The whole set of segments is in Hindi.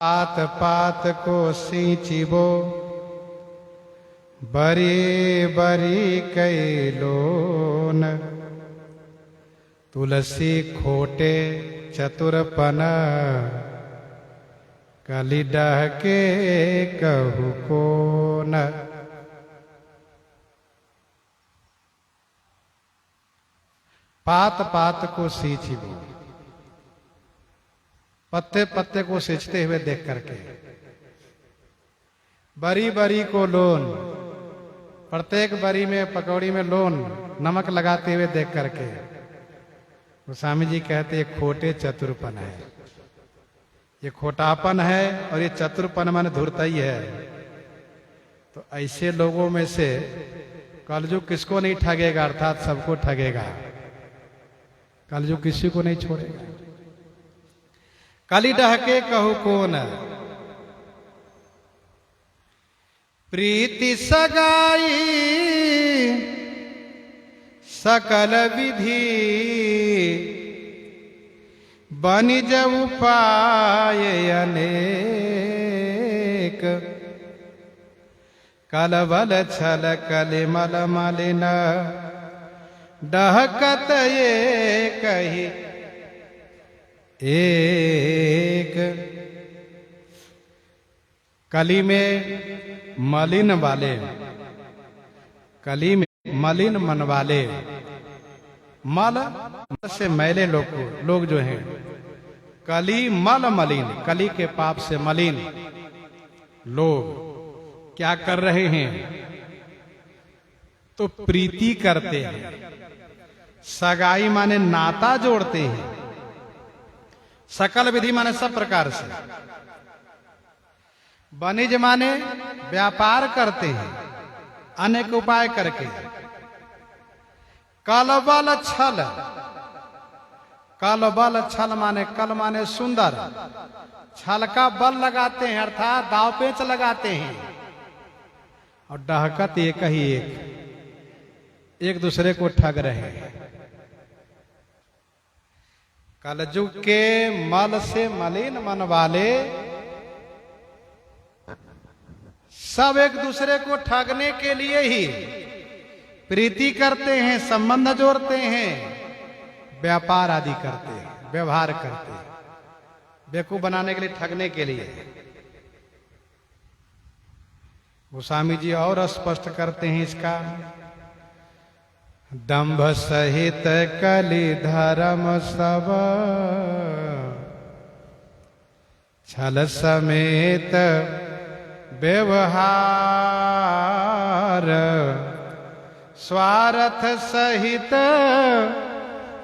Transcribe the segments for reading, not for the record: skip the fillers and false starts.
पात पात को सींचिबो बरी बरी कैलोन। तुलसी खोटे चतुरपन कली डह के कहु कोन। पात पात को सींचिबो, पत्ते पत्ते को सींचते हुए देख करके। बरी बरी को लोन, प्रत्येक बरी में पकौड़ी में लोन नमक लगाते हुए देख करके। गोस्वामी जी कहते ये खोटे चतुरपन है, ये खोटापन है और ये चतुरपन मन धुरतई है। तो ऐसे लोगों में से कलयुग किसको नहीं ठगेगा, अर्थात सबको ठगेगा। कलयुग किसी को नहीं छोड़ेगा। कली डहके कहु कोन, प्रीति सगाई सकल विधि बनिज उपाय अनेक। कलबल छल कलिमल मलिन डहकत ये कही एक। कली में मलिन वाले, कली में मलिन मन वाले, मल से मैले लोग जो हैं, कली मल मलिन, कली के पाप से मलिन लोग क्या कर रहे हैं? तो प्रीति करते हैं। सगाई माने नाता जोड़ते हैं। सकल विधि माने सब प्रकार से। वणिज माने व्यापार करते हैं अनेक उपाय करके। कलबल छल, कलबल छल माने कल माने सुंदर, छल का बल लगाते हैं अर्थात दाव पेच लगाते हैं। और डहकत एक ही एक दूसरे को ठग रहे हैं। कलयुग के मल से मलिन मन वाले सब एक दूसरे को ठगने के लिए ही प्रीति करते हैं, संबंध जोड़ते हैं, व्यापार आदि करते हैं, व्यवहार करते हैं, बेवकूफ बनाने के लिए, ठगने के लिए। गोस्वामी जी और स्पष्ट करते हैं इसका। दंभ सहित कली धर्म सब छल समेत व्यवहार। स्वार्थ सहित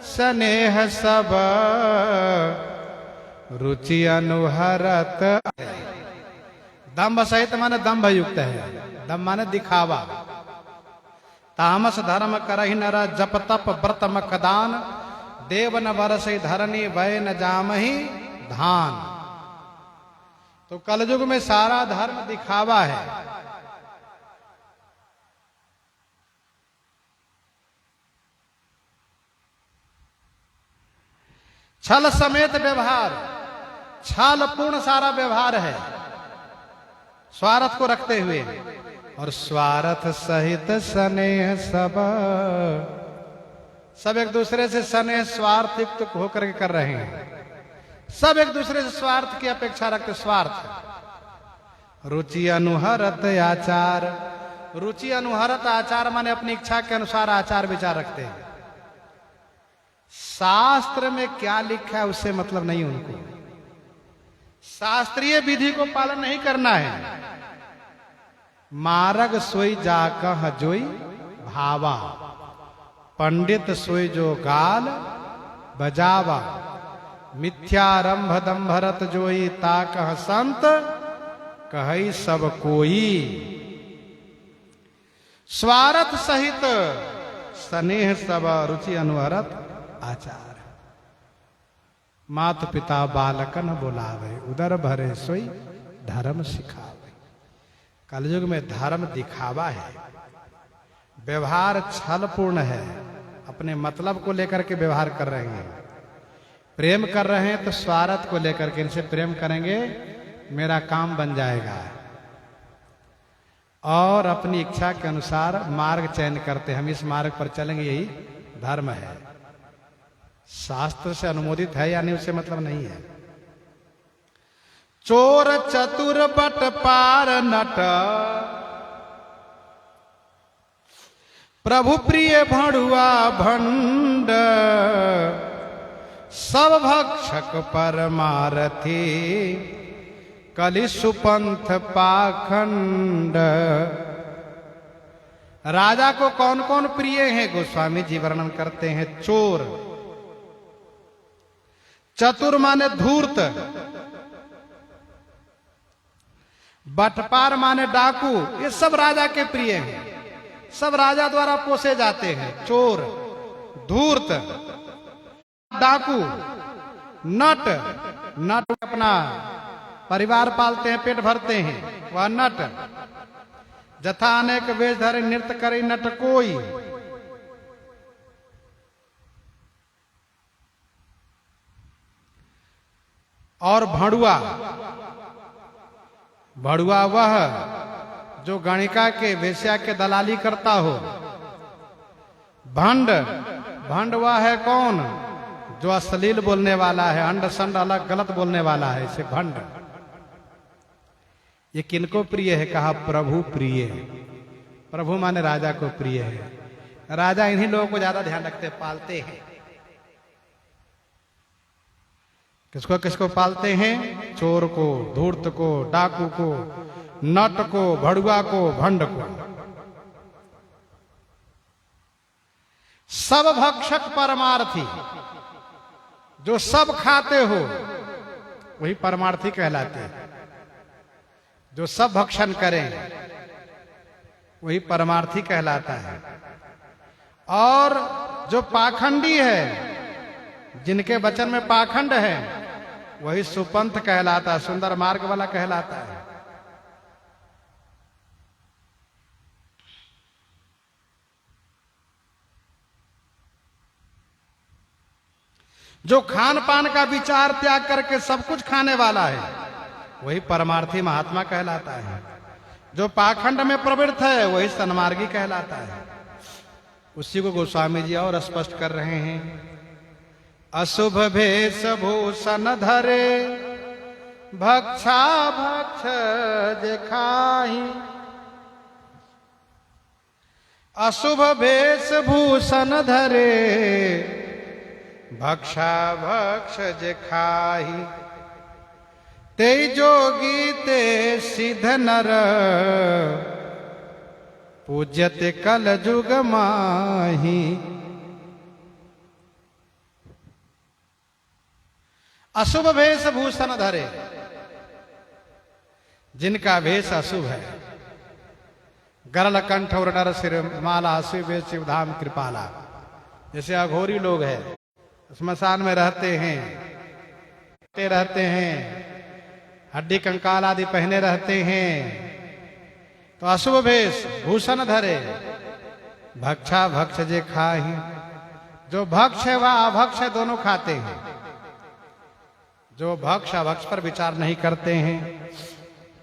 स्नेह सब रुचि अनुहरत। दंभ सहित माने दंभ युक्त है, दंभ माने दिखावा। तामस धर्म करहि नर जप तप व्रत मखदान। देव न बरसि धरनी वै न जामहि धान। तो कलयुग में सारा धर्म दिखावा है। छल समेत व्यवहार, छल पूर्ण सारा व्यवहार है स्वार्थ को रखते हुए। और स्वार्थ सहित स्नेह सब एक दूसरे से स्नेह स्वार्थ युक्त होकर के कर रहे हैं। सब एक दूसरे से स्वार्थ की अपेक्षा रखते। स्वार्थ रुचि अनुहरत आचार। रुचि अनुहरत आचार माने अपनी इच्छा के अनुसार आचार विचार रखते हैं। शास्त्र में क्या लिखा है उससे मतलब नहीं उनको। शास्त्रीय विधि को पालन नहीं करना है। मारग सोई जाकह जोई भावा। पंडित सोई जो गाल बजावा। मिथ्यारंभ दंभरत जोई ताकह संत कहई सब कोई। स्वार्थ सहित स्नेह सब रुचि अनुहरत आचार। मात पिता बालकन बोलावे। उदर भरे सोई धर्म सिखावे। कलयुग में धर्म दिखावा है, व्यवहार छलपूर्ण है। अपने मतलब को लेकर के व्यवहार कर रहे हैं। प्रेम कर रहे हैं तो स्वार्थ को लेकर के इनसे प्रेम करेंगे, मेरा काम बन जाएगा। और अपनी इच्छा के अनुसार मार्ग चयन करते, हम इस मार्ग पर चलेंगे, यही धर्म है। शास्त्र से अनुमोदित है या नहीं उससे मतलब नहीं है। चोर चतुर बटपार नट, प्रभु प्रिय भणुआ भंड, सब भक्षक परमारथी, कलि सुपंथ पाखंड। राजा को कौन कौन प्रिय हैं गोस्वामी जी वर्णन करते हैं। चोर, चतुर माने धूर्त, बटपार माने डाकू, ये सब राजा के प्रिय हैं, सब राजा द्वारा पोसे जाते हैं। चोर, धूर्त, डाकू, नट, नट अपना परिवार पालते हैं, पेट भरते हैं, वह नट। जथा अनेक वेश धरे नृत्य करे नट कोई। और भड़ुआ, भड़ुआ वह जो गणिका के वेश्या के दलाली करता हो। भंड, भंड वह है कौन जो अश्लील बोलने वाला है, अंड संड अलग गलत बोलने वाला है, इसे भंड। ये किनको प्रिय है? कहा प्रभु प्रिय। प्रभु माने राजा को प्रिय है। राजा इन्हीं लोगों को ज्यादा ध्यान रखते, पालते हैं। किसको किसको पालते हैं? चोर को, धूर्त को, डाकू को, नट को, भड़ुआ को, भंड को। सब भक्षक परमार्थी, जो सब खाते हो वही परमार्थी कहलाते हैं। जो सब भक्षण करें वही परमार्थी कहलाता है। और जो पाखंडी है, जिनके वचन में पाखंड है, वही सुपंथ कहलाता है, सुंदर मार्ग वाला कहलाता है। जो खान पान का विचार त्याग करके सब कुछ खाने वाला है, वही परमार्थी महात्मा कहलाता है। जो पाखंड में प्रवृत्त है वही सन्मार्गी कहलाता है। उसी को गोस्वामी जी और स्पष्ट कर रहे हैं। अशुभ भेष भूषण धरे, भक्षा भक्ष जे खाहि। अशुभ भेष भूषण धरे, भक्षा भक्ष जे खाहि। ते जोगी ते सिद्ध नर, पूज्यते कल जुग माही। अशुभ भेष भूषण धरे, जिनका भेष अशुभ है, गरल कंठ और नर सिर माला, शिव शिवधाम कृपाला। जैसे अघोरी लोग हैं, स्मशान में रहते हैं, हड्डी कंकाल आदि पहने रहते हैं, तो अशुभ भेष भूषण धरे, भक्षा भक्ष जे खाहि। जो भक्ष है वह अभक्ष है, दोनों खाते हैं। जो भक्ष अभक्ष पर विचार नहीं करते हैं।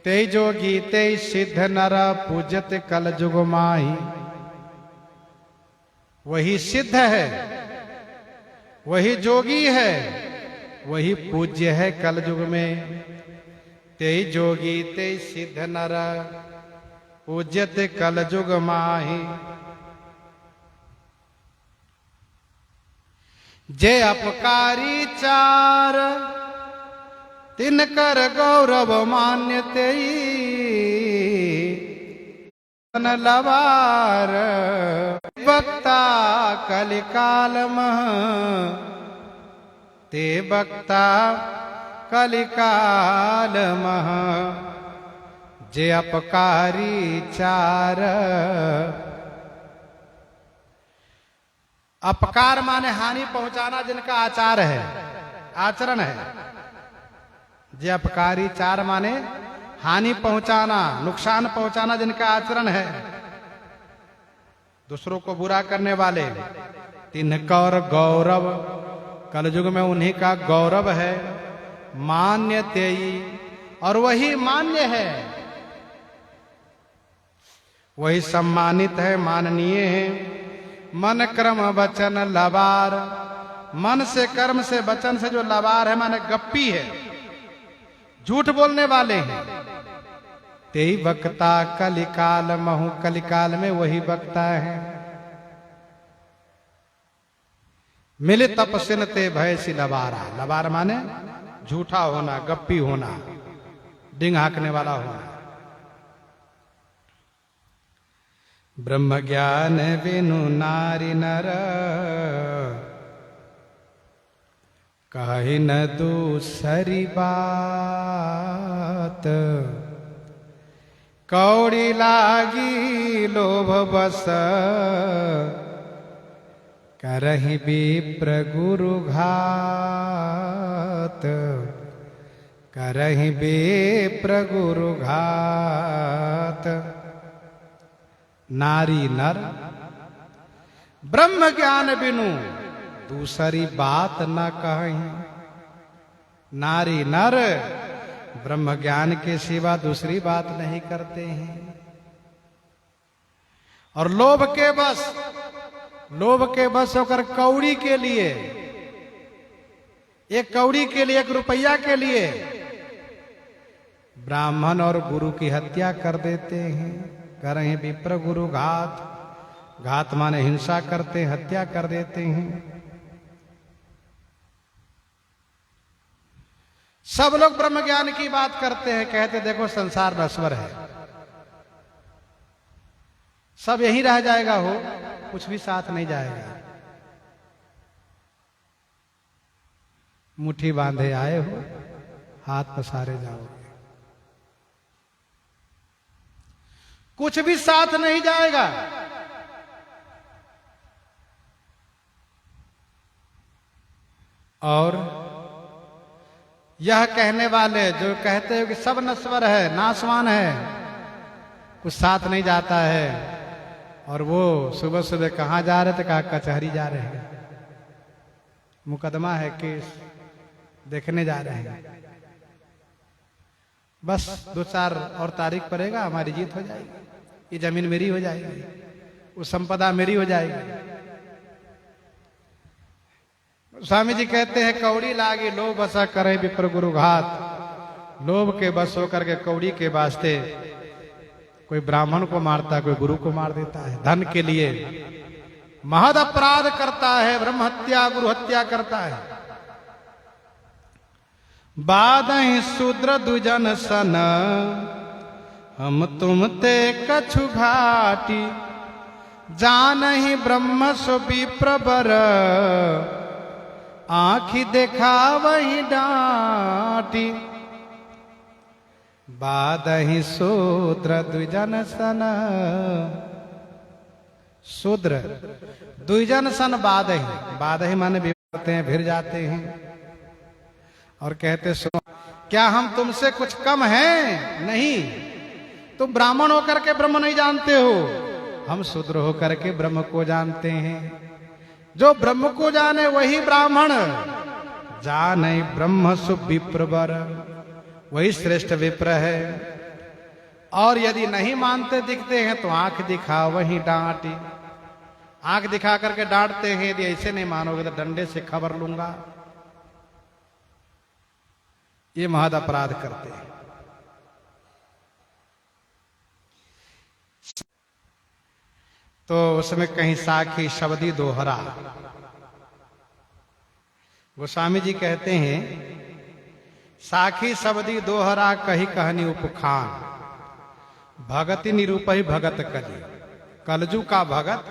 ते जोगी ते सिद्ध नर, पूज्यत कल जुग माही। वही सिद्ध है, वही जोगी है, वही पूज्य है कल युग में। ते जोगी ते सिद्ध नर, पूज्यत कल जुग माही। जे अपकारी चार, तिनकर गौरव मान्यते। लवार वक्ता कलिकाल मह, ते वक्ता कलिकाल मह। जे अपकारी चार, अपकार माने हानि पहुंचाना, जिनका आचार है, आचरण है। जे अपकारी चार माने हानि पहुंचाना, नुकसान पहुंचाना, जिनका आचरण है। दूसरों को बुरा करने वाले, तिनकर गौरव, कलयुग में उन्हीं का गौरव है। मान्यते, और वही मान्य है, वही सम्मानित है, माननीय है। मन क्रम वचन लबार, मन से कर्म से वचन से जो लबार है माने गप्पी है, झूठ बोलने वाले हैं। तेई वक्ता कलिकाल महु, कलिकाल में वही वक्ता है। मिले तपसिन ते भय सी लबारा, लबार माने झूठा होना, गप्पी होना, डिंग हाँकने वाला होना। ब्रह्म ज्ञान बिनु नारी नर, कही न दूसरी बात। कौड़ी लागी लोभ बस, करहि विप्र गुरु घात। करहि विप्र गुरु घात। नारी नर ब्रह्म ज्ञान बिनु दूसरी बात न कहीं। नारी नर ब्रह्म ज्ञान के सिवा दूसरी बात नहीं करते हैं। और लोभ के बस होकर कौड़ी के लिए, एक कौड़ी के लिए, एक रुपया के लिए ब्राह्मण और गुरु की हत्या कर देते हैं। करें विप्र गुरु घात, घात माने हिंसा करते, हत्या कर देते हैं। सब लोग ब्रह्म ज्ञान की बात करते हैं, कहते देखो संसार नश्वर है, सब यहीं रह जाएगा, हो कुछ भी साथ नहीं जाएगा। मुट्ठी बांधे आए हो, हाथ पसारे जाओगे, कुछ भी साथ नहीं जाएगा। और यह कहने वाले जो कहते हैं कि सब नश्वर है, नाशवान है, कुछ साथ नहीं जाता है, और वो सुबह सुबह कहां जा रहे थे, कहा कचहरी जा रहे हैं, मुकदमा है, केस देखने जा रहे हैं, बस 2-4 और तारीख पड़ेगा, हमारी जीत हो जाएगी, ये जमीन मेरी हो जाएगी, वो संपदा मेरी हो जाएगी। स्वामी जी कहते हैं कौड़ी लागी लोभ बसा करे विप्र गुरु घात। लोभ के बस होकर के कौड़ी के वास्ते कोई ब्राह्मण को मारता, कोई गुरु को मार देता है, धन के लिए महद अपराध करता है, ब्रह्म हत्या गुरु हत्या करता है। बादहि शूद्र दुजन सन, हम तुम ते कछु घाटी। जानहि ब्रह्म सो विप्र बर, आँखी देखा वही डांटी। बादहि शूद्र द्विजन सन, शूद्र द्विजन सन बादहि, बादहि माने बिगड़ते हैं, भिर जाते हैं, और कहते सुनो क्या हम तुमसे कुछ कम हैं? नहीं, तुम ब्राह्मण होकर के ब्रह्म नहीं जानते हो, हम शूद्र होकर के ब्रह्म को जानते हैं। जो ब्रह्म को जाने वही ब्राह्मण, जाने ब्रह्म सु विप्र बर, वही श्रेष्ठ विप्र है। और यदि नहीं मानते दिखते हैं तो आंख दिखा वही डांटी। आंख दिखा करके डांटते हैं, यदि ऐसे नहीं मानोगे तो डंडे से खबर लूंगा। ये महद अपराध करते हैं। तो उसमें कहीं साखी शब्दी दोहरा। गोस्वामी जी कहते हैं साखी शब्दी दोहरा कही कहनी उपखान, भगति निरूपही भगत कली। कलजू का भगत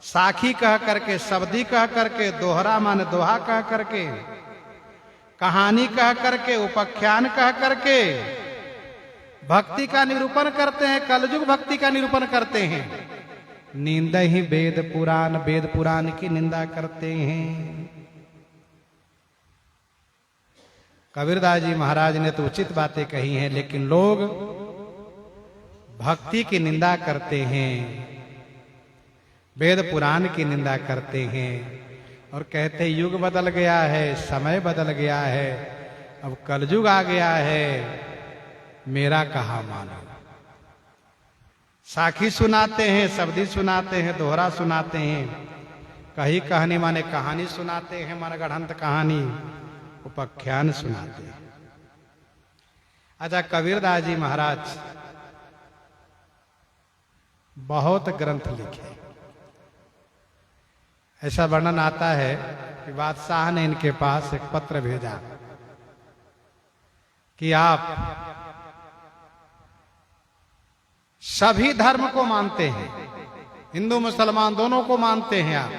साखी कह करके, शब्दी कह करके, दोहरा माने दोहा कह करके, कहानी कह करके, उपाख्यान कह करके भक्ति का निरूपण करते हैं, कलयुग भक्ति का निरूपण करते हैं। निंदा ही वेद पुराण, वेद पुराण की निंदा करते हैं। कबीरदास जी महाराज ने तो उचित बातें कही हैं, लेकिन लोग भक्ति की निंदा करते हैं, वेद पुराण की निंदा करते हैं, और कहते युग बदल गया है, समय बदल गया है, अब कलयुग आ गया है, मेरा कहा मानो। साखी सुनाते हैं, शब्दी सुनाते हैं, दोहरा सुनाते हैं, कही कहानी माने कहानी सुनाते हैं, माने गढ़ंत कहानी, उपाख्यान सुनाते हैं। अच्छा, कबीरदास जी महाराज बहुत ग्रंथ लिखे। ऐसा वर्णन आता है कि बादशाह ने इनके पास एक पत्र भेजा कि आप सभी धर्म को मानते हैं, हिंदू मुसलमान दोनों को मानते हैं आप,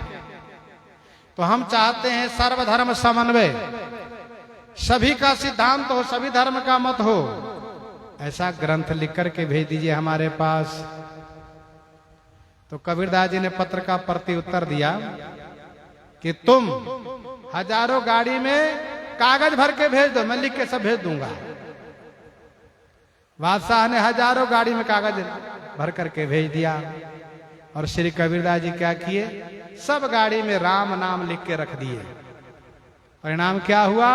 तो हम चाहते हैं सर्वधर्म समन्वय, सभी का सिद्धांत हो, सभी धर्म का मत हो, ऐसा ग्रंथ लिख करके भेज दीजिए हमारे पास। तो कबीरदास जी ने पत्र का प्रति उत्तर दिया कि तुम हजारों गाड़ी में कागज भर के भेज दो, मैं लिख के सब भेज दूंगा। बादशाह ने हजारों गाड़ी में कागज भर करके भेज दिया और श्री कबीरदास जी क्या किए, सब गाड़ी में राम नाम लिख के रख दिए। परिणाम क्या हुआ,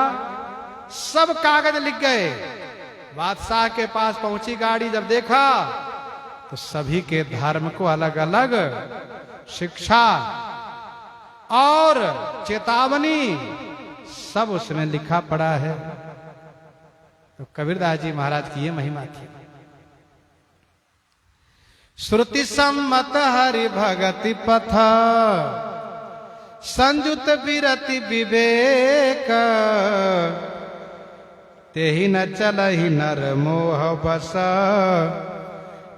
सब कागज लिख गए। बादशाह के पास पहुंची गाड़ी, जब देखा तो सभी के धर्म को अलग अलग शिक्षा और चेतावनी सब उसमें लिखा पड़ा है। तो कबीरदास जी महाराज की ये महिमा थी। श्रुति सम्मत हरि भगति पथ, संयुत विरति विवेक, तेहि न चलहि नर मोह बस,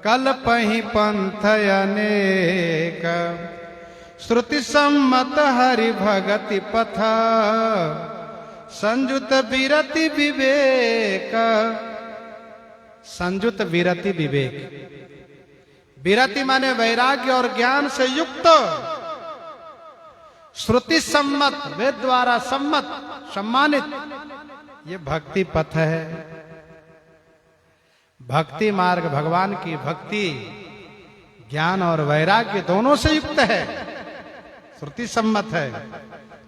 कल्पहि पंथ अनेक। श्रुति सम्मत हरि भगति पथ, संयुत विरति विवेक। संयुत विरति विवेक, विरति माने वैराग्य और ज्ञान से युक्त, श्रुति सम्मत वेद द्वारा सम्मत सम्मानित, ये भक्ति पथ है। भक्ति मार्ग भगवान की भक्ति ज्ञान और वैराग्य दोनों से युक्त है, श्रुति सम्मत है।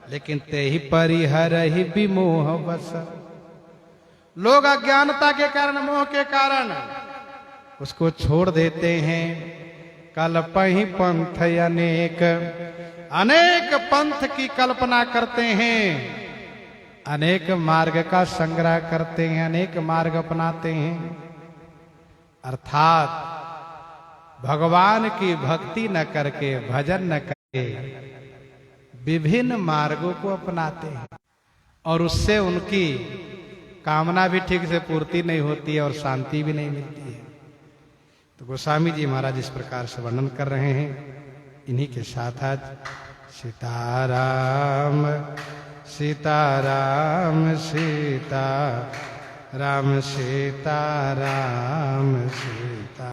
लेकिन ते ही परिहर ही विमोह बस, लोग अज्ञानता के कारण, मोह के कारण उसको छोड़ देते हैं। कल्पहि पंथ अनेक, अनेक पंथ की कल्पना करते हैं, अनेक मार्ग का संग्रह करते हैं, अनेक मार्ग अपनाते हैं। अर्थात भगवान की भक्ति न करके, भजन न करके विभिन्न मार्गों को अपनाते हैं और उससे उनकी कामना भी ठीक से पूर्ति नहीं होती है और शांति भी नहीं मिलती है। तो गोस्वामी जी महाराज इस प्रकार से वर्णन कर रहे हैं। इन्हीं के साथ आज सीताराम सीताराम सीता राम सीताराम सीता।